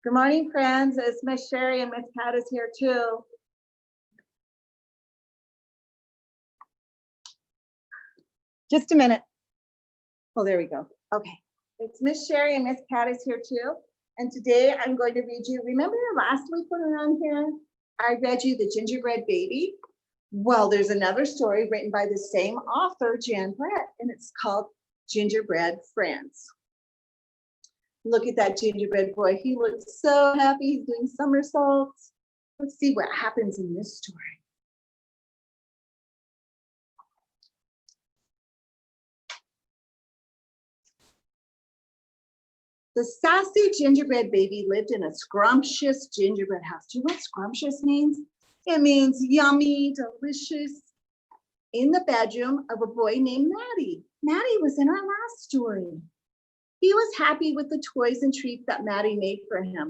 Good morning, friends. It's Miss Sherry and Miss Pat is here too. Just a minute. Oh, there we go. Okay. It's Miss Sherry and Miss Pat is here too. And today I'm going to read you, remember last week when we were on here, I read you The Gingerbread Baby? Well, there's another story written by the same author, Jan Brett, and it's called Gingerbread Friends. Look at that gingerbread boy. He looks so happy. He's doing somersaults. Let's see what happens in this story. The sassy gingerbread baby lived in a scrumptious gingerbread house. Do you know what scrumptious means? It means yummy, delicious. In the bedroom of a boy named Maddie. Maddie was in our last story. He was happy with the toys and treats that Maddie made for him.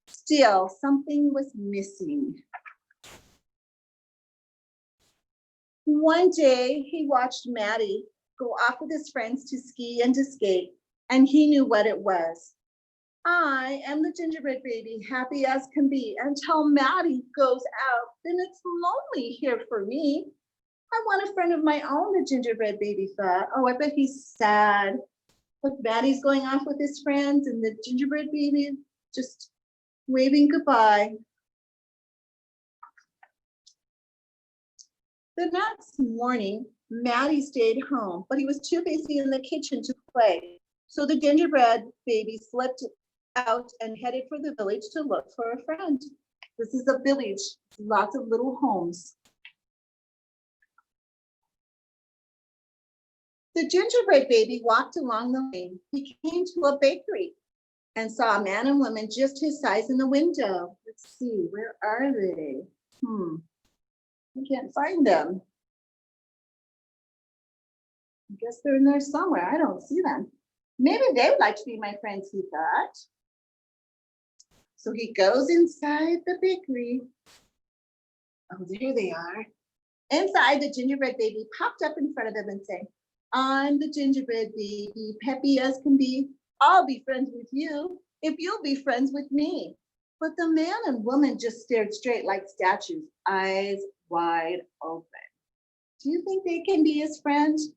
Still, something was missing. One day, he watched Maddie go off with his friends to ski and to skate, and he knew what it was. I am the gingerbread baby, happy as can be, until Maddie goes out. Then it's lonely here for me. I want a friend of my own, the gingerbread baby thought. Oh, I bet he's sad. Look, Maddie's going off with his friends and the gingerbread baby just waving goodbye. The next morning, Maddie stayed home, but he was too busy in the kitchen to play. So the gingerbread baby slipped out and headed for the village to look for a friend. This is a village, lots of little homes. The gingerbread baby walked along the lane. He came to a bakery and saw a man and woman just his size in the window. Let's see, where are they? I can't find them. I guess they're in there somewhere. I don't see them. Maybe they would like to be my friends, he thought. So he goes inside the bakery. Oh, there they are. Inside, the gingerbread baby popped up in front of him and said, I'm the gingerbread baby, peppy as can be. I'll be friends with you if you'll be friends with me. But the man and woman just stared straight like statues, eyes wide open. Do you think they can be his friends?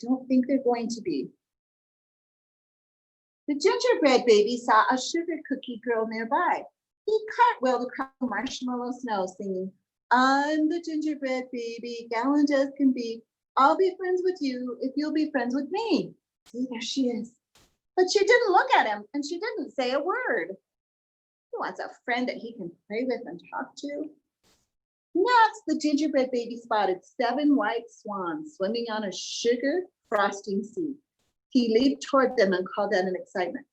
Don't think they're going to be. The gingerbread baby saw a sugar cookie girl nearby. He cartwheeled across the marshmallow snow, singing, I'm the gingerbread baby, gallant as can be. I'll be friends with you if you'll be friends with me. See, there she is. But she didn't look at him and she didn't say a word. He wants a friend that he can play with and talk to. Next, the gingerbread baby spotted 7 white swans swimming on a sugar frosting sea. He leaped toward them and called out in excitement,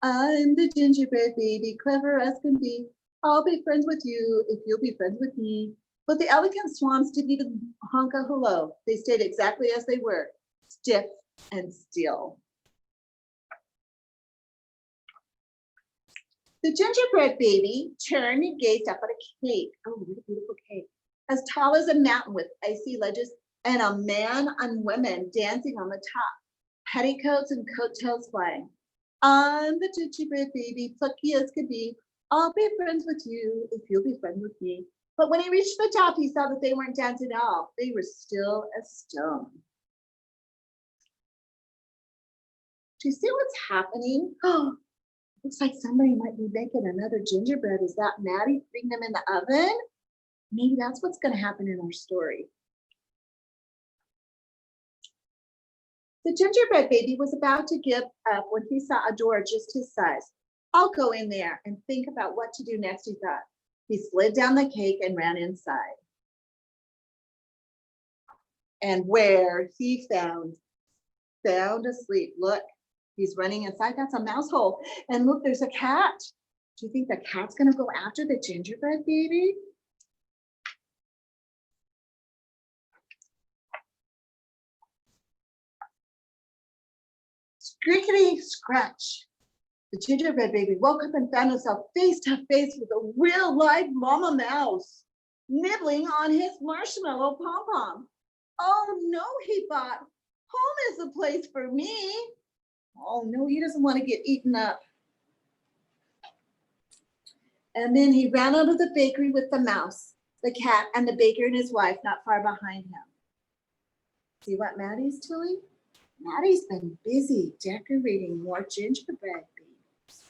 I'm the gingerbread baby, clever as can be. I'll be friends with you if you'll be friends with me. But the elegant swans didn't even honk a hello. They stayed exactly as they were, stiff and still. The gingerbread baby turned and gazed up at a cake. Oh, what a beautiful cake. As tall as a mountain with icy ledges and a man and women dancing on the top, petticoats and coattails flying. I'm the gingerbread baby, plucky as could be. I'll be friends with you if you'll be friends with me. But when he reached the top, he saw that they weren't dancing at all. They were still as stone. Do you see what's happening? Oh, looks like somebody might be making another gingerbread. Is that Maddie putting them in the oven? Maybe that's what's going to happen in our story. The gingerbread baby was about to give up when he saw a door just his size. I'll go in there and think about what to do next, he thought. He slid down the cake and ran inside. And where he found asleep. Look, he's running inside. That's a mouse hole. And look, there's a cat. Do you think the cat's going to go after the gingerbread baby? Scrickety scratch. The gingerbread baby woke up and found himself face to face with a real live mama mouse nibbling on his marshmallow pom-pom. Oh no, he thought, home is the place for me. Oh no, he doesn't want to get eaten up. And then he ran out of the bakery with the mouse, the cat, and the baker and his wife not far behind him. See what Maddie's doing? Maddie's been busy decorating more gingerbread babies.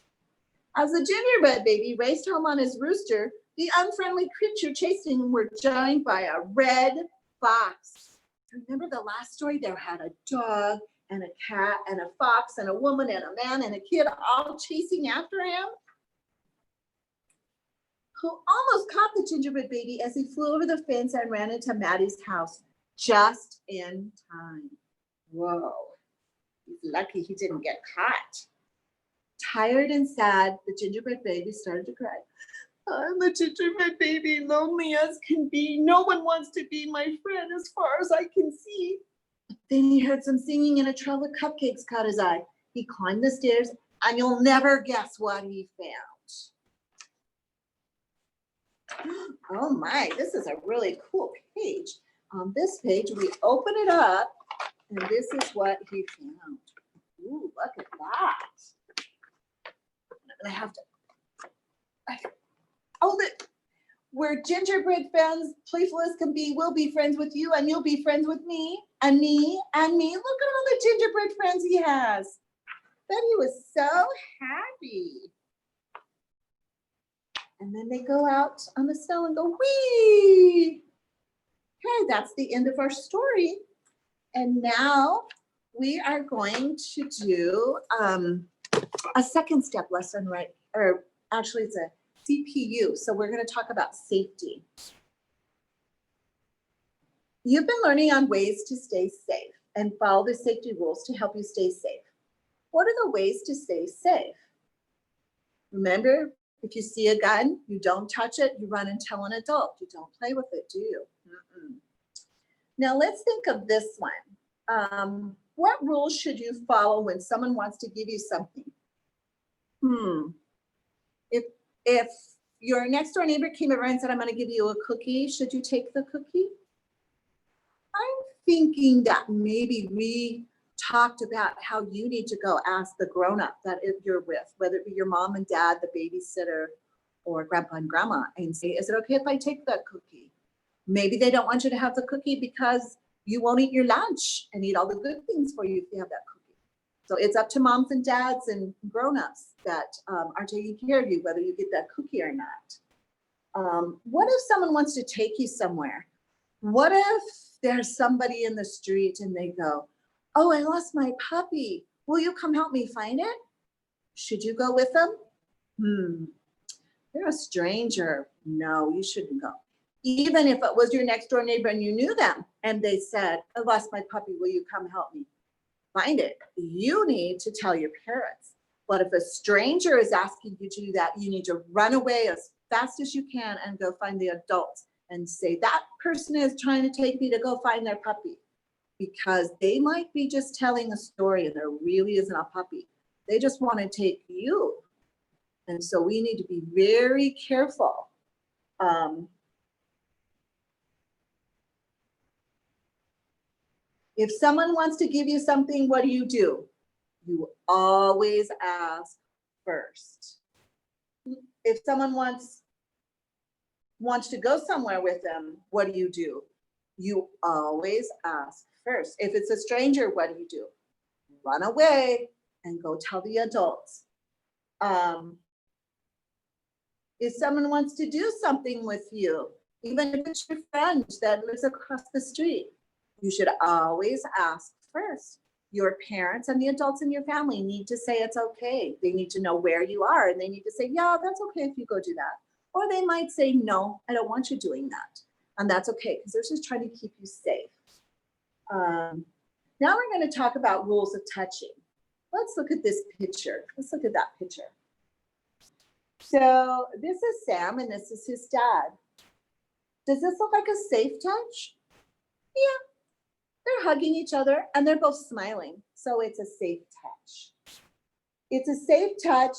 As the gingerbread baby raced home on his rooster, the unfriendly creature chasing him were joined by a red fox. Remember the last story? There had a dog and a cat and a fox and a woman and a man and a kid all chasing after him, who almost caught the gingerbread baby as he flew over the fence and ran into Maddie's house just in time. Whoa, he's lucky he didn't get caught. Tired and sad, the gingerbread baby started to cry. I'm a gingerbread baby, lonely as can be. No one wants to be my friend as far as I can see. But then he heard some singing and a trail of cupcakes caught his eye. He climbed the stairs and you'll never guess what he found. Oh my, this is a really cool page. On this page, we open it up and this is what he found. Ooh, look at that. And I have to hold it. Where gingerbread friends, playful as can be, will be friends with you and you'll be friends with me and me and me. Look at all the gingerbread friends he has. Bet he was so happy. And then they go out on the snow and go, whee! Okay, that's the end of our story. And now we are going to do a second step lesson, right? Or actually it's a CPU. So we're going to talk about safety. You've been learning on ways to stay safe and follow the safety rules to help you stay safe. What are the ways to stay safe? Remember, if you see a gun, you don't touch it, you run and tell an adult. You don't play with it, do you? Mm-mm. Now let's think of this one. What rules should you follow when someone wants to give you something? If your next door neighbor came over and said, I'm going to give you a cookie, should you take the cookie? I'm thinking that maybe we talked about how you need to go ask the grown-up that if you're with, whether it be your mom and dad, the babysitter, or grandpa and grandma, and say, is it okay if I take that cookie? Maybe they don't want you to have the cookie because you won't eat your lunch and eat all the good things for you if you have that cookie. So it's up to moms and dads and grown-ups that are taking care of you, whether you get that cookie or not. What if someone wants to take you somewhere? What if there's somebody in the street and they go, oh, I lost my puppy. Will you come help me find it? Should you go with them? They're a stranger. No, you shouldn't go. Even if it was your next door neighbor and you knew them and they said, I lost my puppy. Will you come help me find it? You need to tell your parents. But if a stranger is asking you to do that, you need to run away as fast as you can and go find the adults and say, that person is trying to take me to go find their puppy. Because they might be just telling a story and there really isn't a puppy. They just want to take you. And so we need to be very careful. If someone wants to give you something, what do? You always ask first. If someone wants to go somewhere with them, what do? You always ask first. If it's a stranger, what do? Run away and go tell the adults. If someone wants to do something with you, even if it's your friend that lives across the street, you should always ask first. Your parents and the adults in your family need to say it's okay. They need to know where you are and they need to say, yeah, that's okay if you go do that. Or they might say, no, I don't want you doing that. And that's okay, because they're just trying to keep you safe. Now we're going to talk about rules of touching. Let's look at this picture. Let's look at that picture. So this is Sam and this is his dad. Does this look like a safe touch? Yeah, they're hugging each other and they're both smiling. So it's a safe touch. It's a safe touch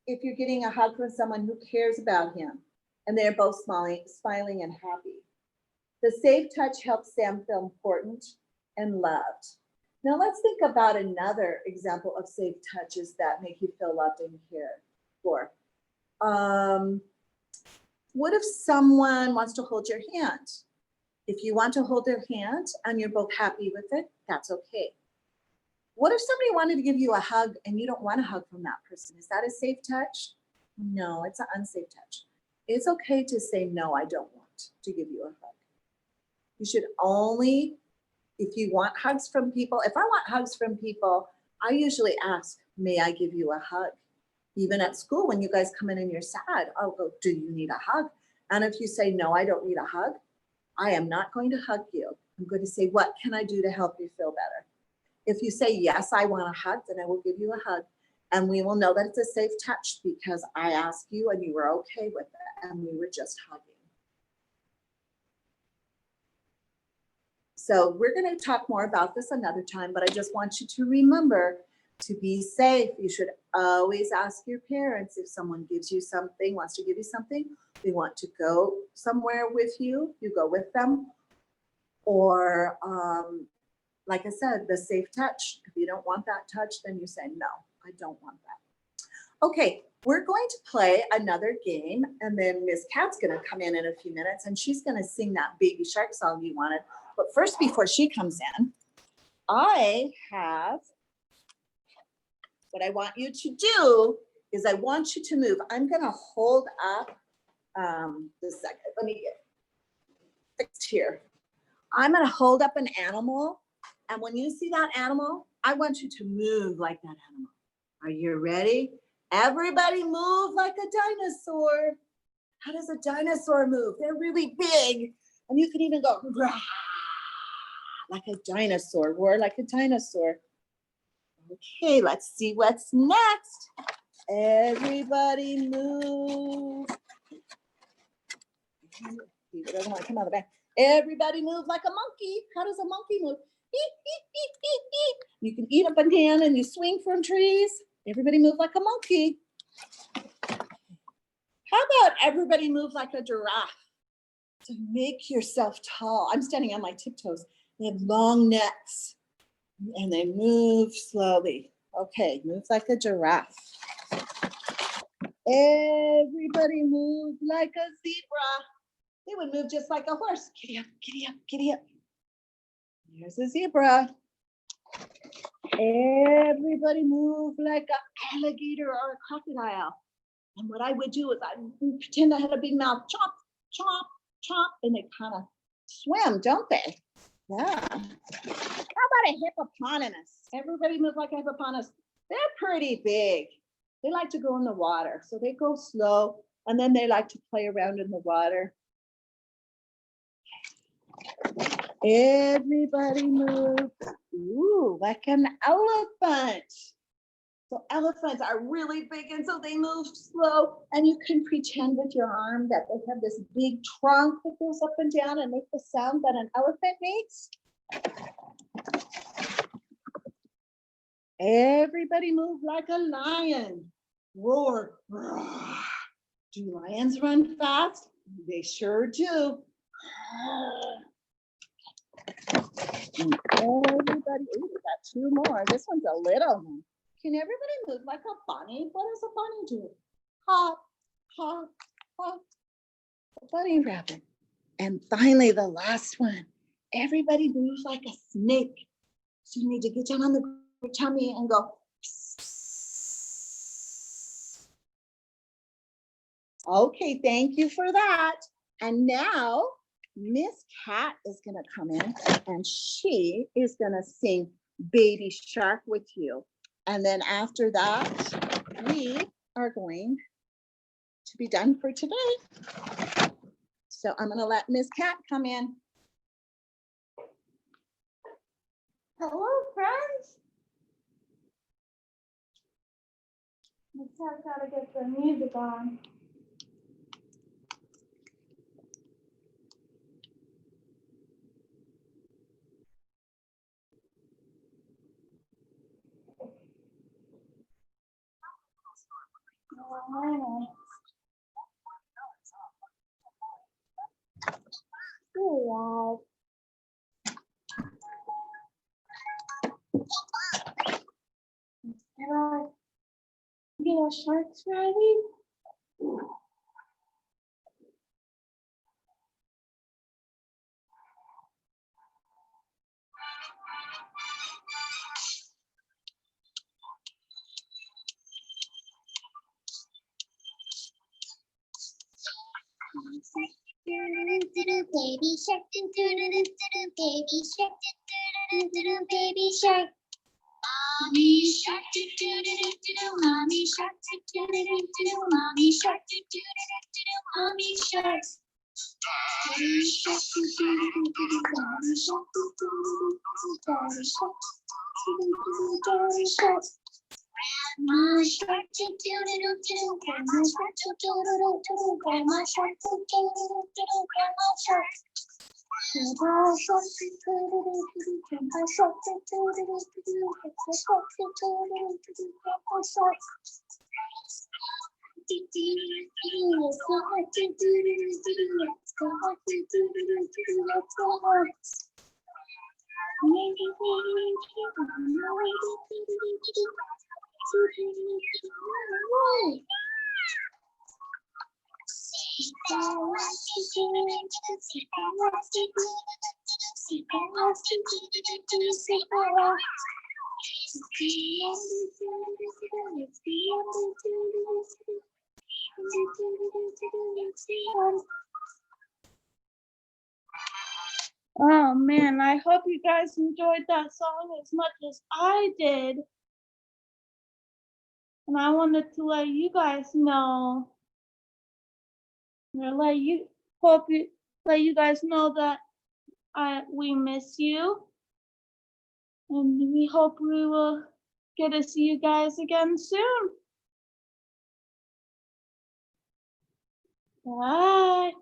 if you're getting a hug from someone who cares about him and they're both smiling and happy. The safe touch helps Sam feel important and loved. Now let's think about another example of safe touches that make you feel loved and cared for. What if someone wants to hold your hand? If you want to hold their hand and you're both happy with it, that's okay. What if somebody wanted to give you a hug and you don't want a hug from that person? Is that a safe touch? No, it's an unsafe touch. It's okay to say, no, I don't want to give you a hug. You should only, if you want hugs from people, if I want hugs from people, I usually ask, may I give you a hug? Even at school, when you guys come in and you're sad, I'll go, do you need a hug? And if you say, no, I don't need a hug, I am not going to hug you. I'm going to say, what can I do to help you feel better? If you say, yes, I want a hug, then I will give you a hug. And we will know that it's a safe touch because I asked you and you were okay with it and we were just hugging. So we're going to talk more about this another time, but I just want you to remember to be safe. You should always ask your parents if someone gives you something, wants to give you something, they want to go somewhere with you, you go with them. Or like I said, the safe touch. If you don't want that touch, then you say, no, I don't want that. Okay, we're going to play another game and then Miss Kat's gonna come in a few minutes and she's gonna sing that Baby Shark song you wanted. But first, before she comes in, I have, what I want you to do is I want you to move. I'm gonna hold up this second. Let me get fixed here. I'm gonna hold up an animal, and when you see that animal, I want you to move like that animal. Are you ready? Everybody move like a dinosaur. How does a dinosaur move? They're really big, and you can even go rah, like a dinosaur, roar like a dinosaur. Okay, let's see what's next. Everybody move. He doesn't want to come out of the back. Everybody move like a monkey. How does a monkey move? Eep, eep, eep, eep, eep. You can eat up a banana and you swing from trees. Everybody move like a monkey. How about everybody move like a giraffe? So make yourself tall. I'm standing on my tiptoes. They have long necks and they move slowly. Okay, move like a giraffe. Everybody move like a zebra. They would move just like a horse. Giddy up, giddy up, giddy up. Here's a zebra. Everybody move like an alligator or a crocodile. And what I would do is I would pretend I had a big mouth. Chomp, chomp, chomp. And they kind of swim, don't they? Yeah. How about a hippopotamus? Everybody move like a hippopotamus. They're pretty big. They like to go in the water. So they go slow and then they like to play around in the water. Everybody move. Ooh, like an elephant. So elephants are really big and so they move slow and you can pretend with your arm that they have this big trunk that goes up and down and make the sound that an elephant makes. Everybody move like a lion. Roar. Roar. Do lions run fast? They sure do. And everybody, ooh, we got two more. This one's a little one. Can everybody move like a bunny? What does a bunny do? Hop, hop, hop. A bunny rabbit. And finally, the last one. Everybody moves like a snake. So you need to get down on the tummy and go. Okay, thank you for that. And now Miss Kat is going to come in and she is going to sing Baby Shark with you. And then after that, we are going to be done for today. So I'm going to let Miss Kat come in. Hello, friends. Miss Kat's got to get the music on. Oh, wow. Get our sharks ready. Baby shark, baby shark, baby shark. Mommy shark, mommy shark, mommy shark, mommy shark. Daddy shark, daddy shark, daddy shark, daddy shark. Grandma shark, grandma shark, grandma shark, grandma shark. Grandpa shark, grandpa shark, grandpa shark, grandpa shark. Oh man, I hope you guys enjoyed that song as much as I did. And I wanted to let you guys know, or let you guys know that we miss you. And we hope we will get to see you guys again soon. Bye.